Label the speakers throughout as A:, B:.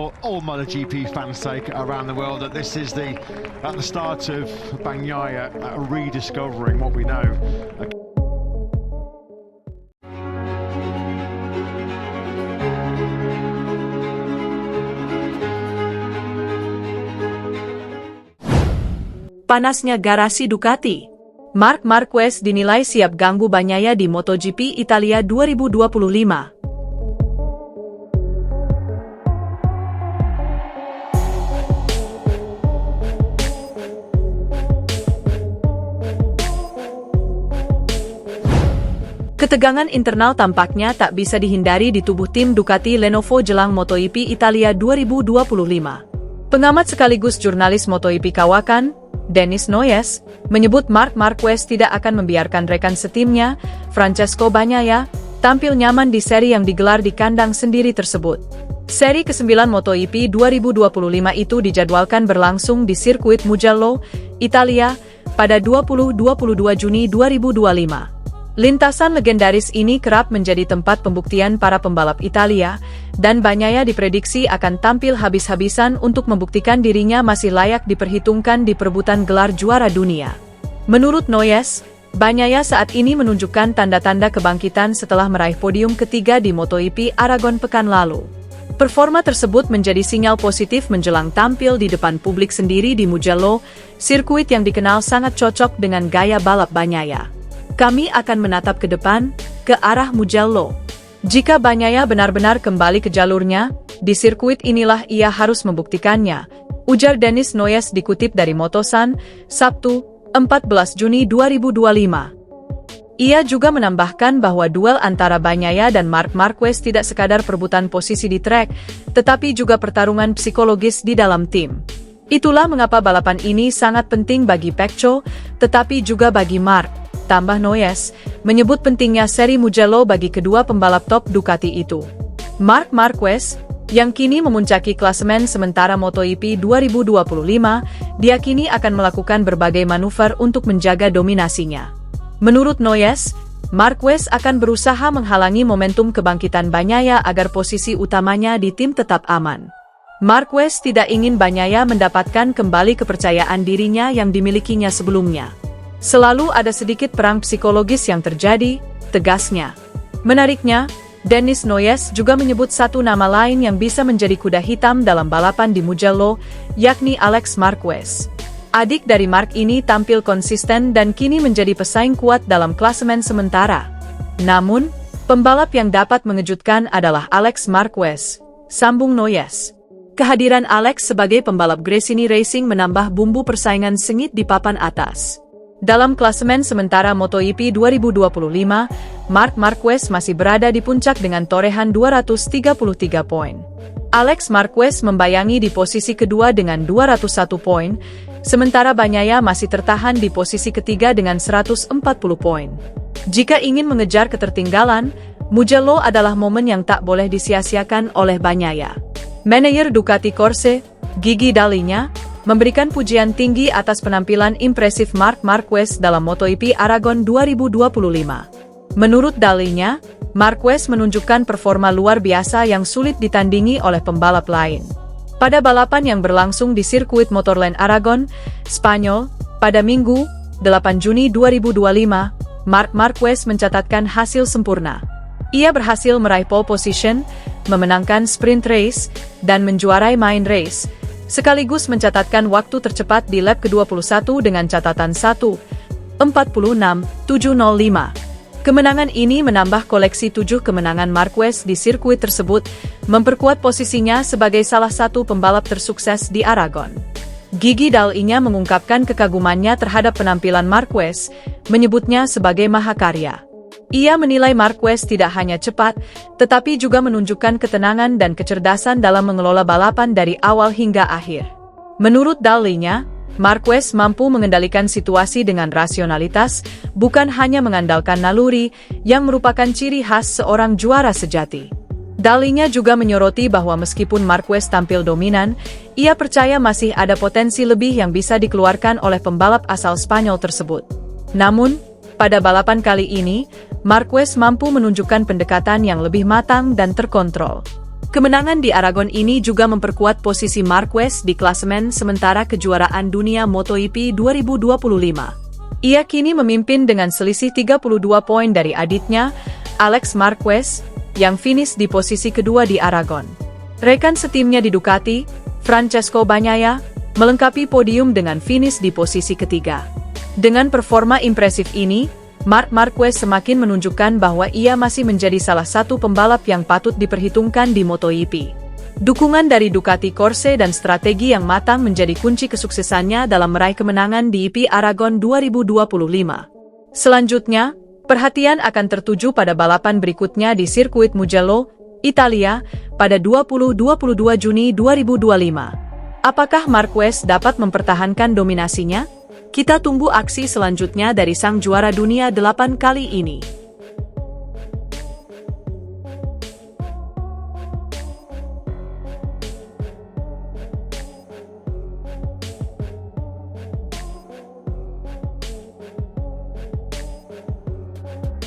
A: for all MotoGP fans' sake around the world that this is at the start of Bagnaia rediscovering what we know.
B: Panasnya garasi Ducati. Marc Marquez dinilai siap ganggu Bagnaia di MotoGP Italia 2025. Ketegangan internal tampaknya tak bisa dihindari di tubuh tim Ducati Lenovo jelang MotoGP Italia 2025. Pengamat sekaligus jurnalis MotoGP kawakan, Denis Noyes, menyebut Marc Marquez tidak akan membiarkan rekan setimnya, Francesco Bagnaia, tampil nyaman di seri yang digelar di kandang sendiri tersebut. Seri ke-9 MotoGP 2025 itu dijadwalkan berlangsung di sirkuit Mugello, Italia, pada 20-22 Juni 2025. Lintasan legendaris ini kerap menjadi tempat pembuktian para pembalap Italia, dan Bagnaia diprediksi akan tampil habis-habisan untuk membuktikan dirinya masih layak diperhitungkan di perebutan gelar juara dunia. Menurut Noyes, Bagnaia saat ini menunjukkan tanda-tanda kebangkitan setelah meraih podium ketiga di MotoGP Aragon pekan lalu. Performa tersebut menjadi sinyal positif menjelang tampil di depan publik sendiri di Mugello, sirkuit yang dikenal sangat cocok dengan gaya balap Bagnaia. Kami akan menatap ke depan, ke arah Mugello. Jika Bagnaia benar-benar kembali ke jalurnya, di sirkuit inilah ia harus membuktikannya, ujar Denis Noyes dikutip dari Motosan, Sabtu, 14 Juni 2025. Ia juga menambahkan bahwa duel antara Bagnaia dan Marc Marquez tidak sekadar perebutan posisi di trek, tetapi juga pertarungan psikologis di dalam tim. Itulah mengapa balapan ini sangat penting bagi Pecco, tetapi juga bagi Marc. Tambah Noyes, menyebut pentingnya seri Mugello bagi kedua pembalap top Ducati itu. Marc Marquez, yang kini memuncaki klasemen sementara MotoGP 2025, diyakini akan melakukan berbagai manuver untuk menjaga dominasinya. Menurut Noyes, Marquez akan berusaha menghalangi momentum kebangkitan Bagnaia agar posisi utamanya di tim tetap aman. Marquez tidak ingin Bagnaia mendapatkan kembali kepercayaan dirinya yang dimilikinya sebelumnya. Selalu ada sedikit perang psikologis yang terjadi, tegasnya. Menariknya, Denis Noyes juga menyebut satu nama lain yang bisa menjadi kuda hitam dalam balapan di Mugello, yakni Alex Marquez. Adik dari Marc ini tampil konsisten dan kini menjadi pesaing kuat dalam klasemen sementara. Namun, pembalap yang dapat mengejutkan adalah Alex Marquez, sambung Noyes. Kehadiran Alex sebagai pembalap Gresini Racing menambah bumbu persaingan sengit di papan atas. Dalam klasemen sementara MotoGP 2025, Marc Marquez masih berada di puncak dengan torehan 233 poin. Alex Marquez membayangi di posisi kedua dengan 201 poin, sementara Bagnaia masih tertahan di posisi ketiga dengan 140 poin. Jika ingin mengejar ketertinggalan, Mugello adalah momen yang tak boleh disia-siakan oleh Bagnaia. Manajer Ducati Corse, Gigi Dall'Igna, memberikan pujian tinggi atas penampilan impresif Marc Marquez dalam MotoGP Aragon 2025. Menurut Dall'Igna, Marquez menunjukkan performa luar biasa yang sulit ditandingi oleh pembalap lain. Pada balapan yang berlangsung di sirkuit Motorland Aragon, Spanyol, pada Minggu, 8 Juni 2025, Marc Marquez mencatatkan hasil sempurna. Ia berhasil meraih pole position, memenangkan sprint race, dan menjuarai main race, sekaligus mencatatkan waktu tercepat di lap ke-21 dengan catatan 1:46.705. Kemenangan ini menambah koleksi 7 kemenangan Marquez di sirkuit tersebut, memperkuat posisinya sebagai salah satu pembalap tersukses di Aragon. Gigi Dall'Igna mengungkapkan kekagumannya terhadap penampilan Marquez, menyebutnya sebagai mahakarya. Ia menilai Marquez tidak hanya cepat, tetapi juga menunjukkan ketenangan dan kecerdasan dalam mengelola balapan dari awal hingga akhir. Menurut Dall'Igna, Marquez mampu mengendalikan situasi dengan rasionalitas, bukan hanya mengandalkan naluri, yang merupakan ciri khas seorang juara sejati. Dall'Igna juga menyoroti bahwa meskipun Marquez tampil dominan, ia percaya masih ada potensi lebih yang bisa dikeluarkan oleh pembalap asal Spanyol tersebut. Namun, pada balapan kali ini, Marquez mampu menunjukkan pendekatan yang lebih matang dan terkontrol. Kemenangan di Aragon ini juga memperkuat posisi Marquez di klasemen sementara kejuaraan dunia MotoGP 2025. Ia kini memimpin dengan selisih 32 poin dari adiknya, Alex Marquez, yang finish di posisi kedua di Aragon. Rekan setimnya di Ducati, Francesco Bagnaia, melengkapi podium dengan finish di posisi ketiga. Dengan performa impresif ini, Marc Marquez semakin menunjukkan bahwa ia masih menjadi salah satu pembalap yang patut diperhitungkan di MotoGP. Dukungan dari Ducati Corse dan strategi yang matang menjadi kunci kesuksesannya dalam meraih kemenangan di IP Aragon 2025. Selanjutnya, perhatian akan tertuju pada balapan berikutnya di sirkuit Mugello, Italia, pada 20-22 Juni 2025. Apakah Marquez dapat mempertahankan dominasinya? Kita tunggu aksi selanjutnya dari sang juara dunia 8 kali ini.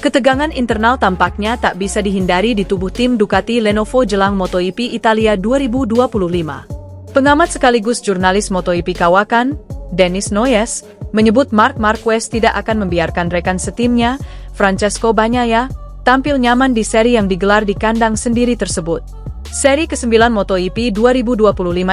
B: Ketegangan internal tampaknya tak bisa dihindari di tubuh tim Ducati Lenovo jelang MotoGP Italia 2025. Pengamat sekaligus jurnalis MotoGP kawakan, Denis Noyes, menyebut Marc Marquez tidak akan membiarkan rekan setimnya, Francesco Bagnaia, tampil nyaman di seri yang digelar di kandang sendiri tersebut. Seri ke-9 MotoGP 2025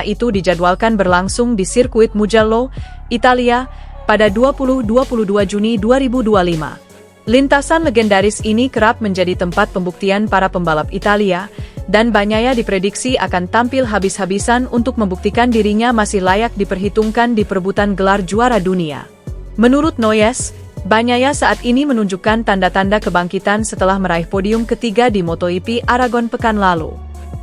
B: itu dijadwalkan berlangsung di sirkuit Mugello, Italia, pada 20-22 Juni 2025. Lintasan legendaris ini kerap menjadi tempat pembuktian para pembalap Italia, dan Bagnaia diprediksi akan tampil habis-habisan untuk membuktikan dirinya masih layak diperhitungkan di perebutan gelar juara dunia. Menurut Noyes, Bagnaia saat ini menunjukkan tanda-tanda kebangkitan setelah meraih podium ketiga di MotoGP Aragon pekan lalu.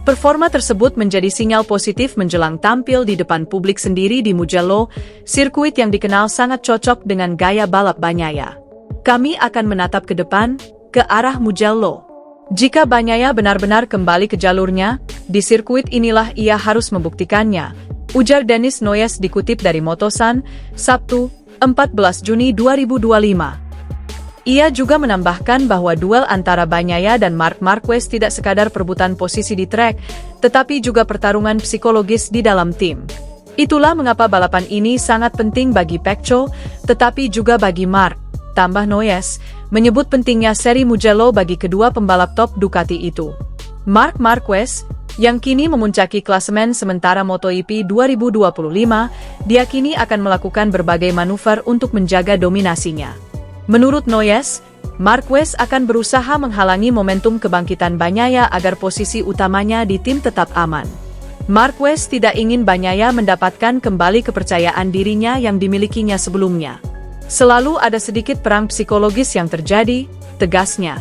B: Performa tersebut menjadi sinyal positif menjelang tampil di depan publik sendiri di Mugello, sirkuit yang dikenal sangat cocok dengan gaya balap Bagnaia. Kami akan menatap ke depan, ke arah Mugello. Jika Bagnaia benar-benar kembali ke jalurnya, di sirkuit inilah ia harus membuktikannya, ujar Denis Noyes dikutip dari Motosan, Sabtu, 14 Juni 2025. Ia juga menambahkan bahwa duel antara Bagnaia dan Marc Marquez tidak sekadar perebutan posisi di trek, tetapi juga pertarungan psikologis di dalam tim. Itulah mengapa balapan ini sangat penting bagi Pecco, tetapi juga bagi Marc. Tambah Noyes, menyebut pentingnya seri Mugello bagi kedua pembalap top Ducati itu. Marc Marquez, yang kini memuncaki klasemen sementara MotoGP 2025, diakini akan melakukan berbagai manuver untuk menjaga dominasinya. Menurut Noyes, Marquez akan berusaha menghalangi momentum kebangkitan Bagnaia agar posisi utamanya di tim tetap aman. Marquez tidak ingin Bagnaia mendapatkan kembali kepercayaan dirinya yang dimilikinya sebelumnya. Selalu ada sedikit perang psikologis yang terjadi, tegasnya.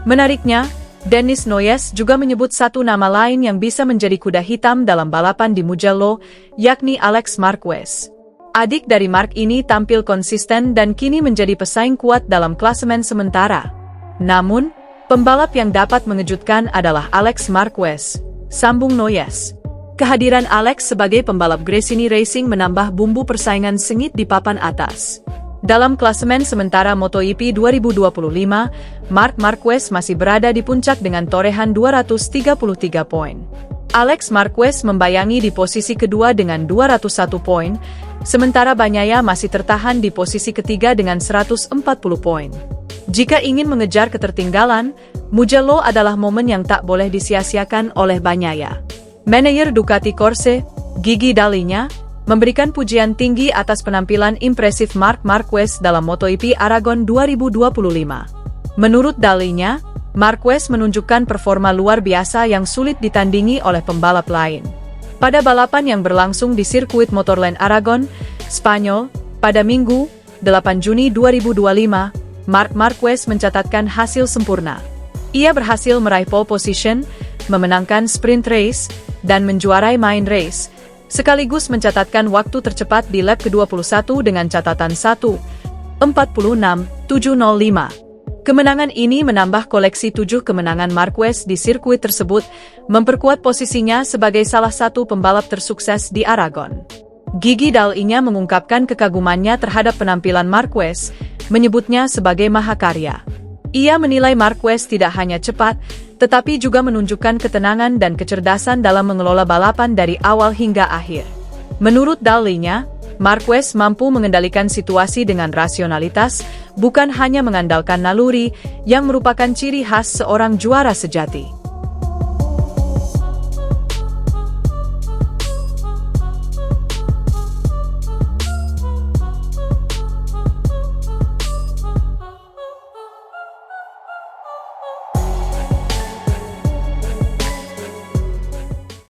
B: Menariknya, Denis Noyes juga menyebut satu nama lain yang bisa menjadi kuda hitam dalam balapan di Mugello, yakni Alex Marquez. Adik dari Marc ini tampil konsisten dan kini menjadi pesaing kuat dalam klasemen sementara. Namun, pembalap yang dapat mengejutkan adalah Alex Marquez, sambung Noyes. Kehadiran Alex sebagai pembalap Gresini Racing menambah bumbu persaingan sengit di papan atas. Dalam klasemen sementara MotoGP 2025, Marc Marquez masih berada di puncak dengan torehan 233 poin. Alex Marquez membayangi di posisi kedua dengan 201 poin, sementara Bagnaia masih tertahan di posisi ketiga dengan 140 poin. Jika ingin mengejar ketertinggalan, Mugello adalah momen yang tak boleh disia-siakan oleh Bagnaia. Manajer Ducati Corse, Gigi Dall'Igna, memberikan pujian tinggi atas penampilan impresif Marc Marquez dalam MotoGP Aragon 2025. Menurut Dall'Igna, Marquez menunjukkan performa luar biasa yang sulit ditandingi oleh pembalap lain. Pada balapan yang berlangsung di sirkuit Motorland Aragon, Spanyol, pada Minggu, 8 Juni 2025, Marc Marquez mencatatkan hasil sempurna. Ia berhasil meraih pole position, memenangkan sprint race, dan menjuarai main race, sekaligus mencatatkan waktu tercepat di lap ke-21 dengan catatan 1:46.705. Kemenangan ini menambah koleksi 7 kemenangan Marquez di sirkuit tersebut, memperkuat posisinya sebagai salah satu pembalap tersukses di Aragon. Gigi Dall'Igna mengungkapkan kekagumannya terhadap penampilan Marquez, menyebutnya sebagai mahakarya. Ia menilai Marquez tidak hanya cepat, tetapi juga menunjukkan ketenangan dan kecerdasan dalam mengelola balapan dari awal hingga akhir. Menurut dalilnya, Marquez mampu mengendalikan situasi dengan rasionalitas, bukan hanya mengandalkan naluri, yang merupakan ciri khas seorang juara sejati.